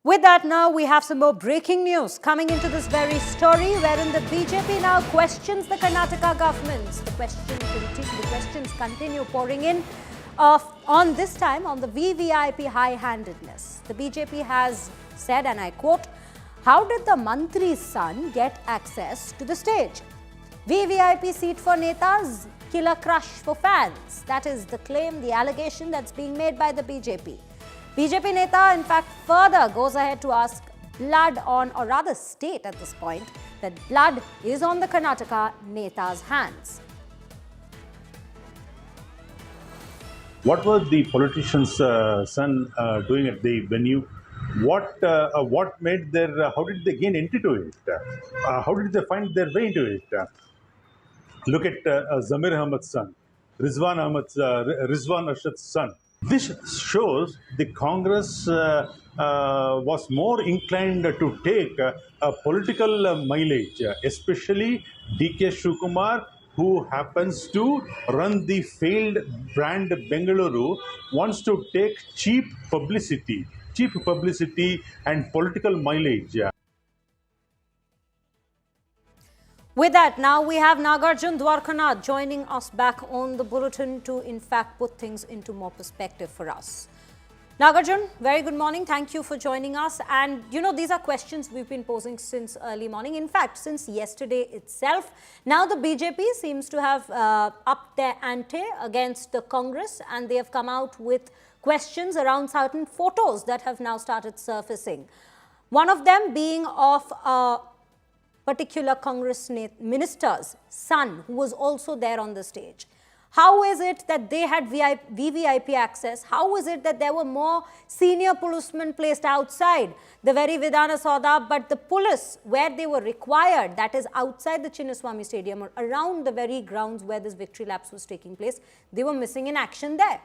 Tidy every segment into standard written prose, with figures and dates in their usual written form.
With that, now we have some more breaking news coming into this very story, wherein the BJP now questions the Karnataka government. The questions continue pouring in on this time on the VVIP high-handedness. The BJP has said, and I quote, "How did the Mantri's son get access to the stage? VVIP seat for Netas, killer crush for fans." That is the claim, the allegation that's being made by the BJP. BJP Neta, in fact, further goes ahead to ask blood on, or rather state at this point, that blood is on the Karnataka Neta's hands. What was the politician's son doing at the venue? What made their? How did they gain into it? How did they find their way into it? Look at Zamir Ahmed's son, Rizwan Arshad's son. This shows the Congress was more inclined to take a political mileage, especially DK Sukumar, who happens to run the failed brand Bengaluru, wants to take cheap publicity and political mileage. With that, now we have Nagarjun Dwarkanath joining us back on the bulletin to, in fact, put things into more perspective for us. Nagarjun, very good morning. Thank you for joining us. And, you know, these are questions we've been posing since early morning. In fact, since yesterday itself. Now the BJP seems to have upped their ante against the Congress, and they have come out with questions around certain photos that have now started surfacing. One of them being of particular Congress minister's son, who was also there on the stage. How is it that they had VVIP access? How is it that there were more senior policemen placed outside the very Vidhana Saudha, but the police, where they were required, that is outside the Chinnaswamy Stadium or around the very grounds where this victory laps was taking place, they were missing in action there?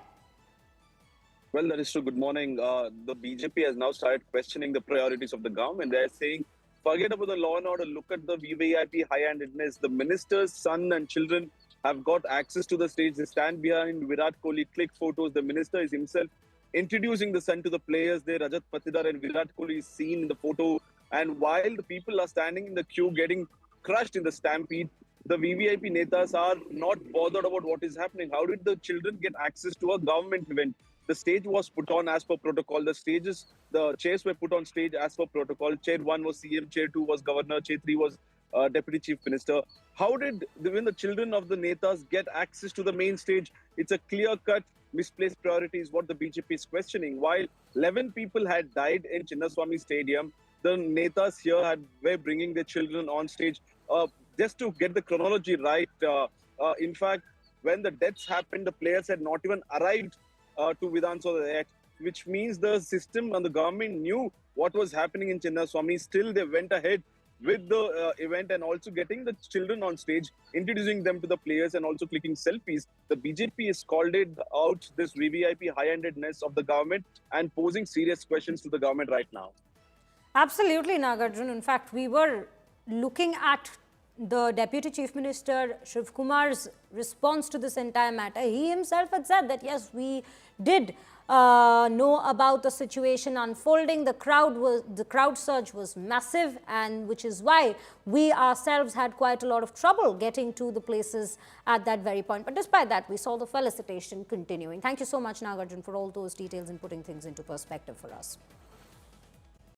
Well, that is true. Good morning. The BJP has now started questioning the priorities of the government. They're saying, forget about the law and order, look at the VVIP high-handedness. The minister's son and children have got access to the stage. They stand behind Virat Kohli, click photos. The minister is himself introducing the son to the players there. Rajat Patidar and Virat Kohli is seen in the photo. And while the people are standing in the queue getting crushed in the stampede, the VVIP netas are not bothered about what is happening. How did the children get access to a government event? The stage was put on as per protocol. The chairs were put on stage as per protocol. Chair 1 was CM, Chair 2 was Governor, Chair 3 was Deputy Chief Minister. How did when the children of the netas get access to the main stage? It's a clear-cut misplaced priority is what the BJP is questioning. While 11 people had died in Chinnaswamy Stadium, the netas here were bringing their children on stage. Just to get the chronology right, in fact, when the deaths happened, the players had not even arrived to Vidhan Saudha, which means the system and the government knew what was happening in Chinnaswamy. Still, they went ahead with the event and also getting the children on stage, introducing them to the players and also clicking selfies. The BJP has called it out this VVIP high-handedness of the government and posing serious questions to the government right now. Absolutely, Nagarjun. In fact, we were looking at the Deputy Chief Minister Shiv Kumar's response to this entire matter. He himself had said that yes, we did know about the situation unfolding. The crowd surge was massive, and which is why we ourselves had quite a lot of trouble getting to the places at that very point. But despite that, we saw the felicitation continuing. Thank you so much, Nagarjun, for all those details and putting things into perspective for us.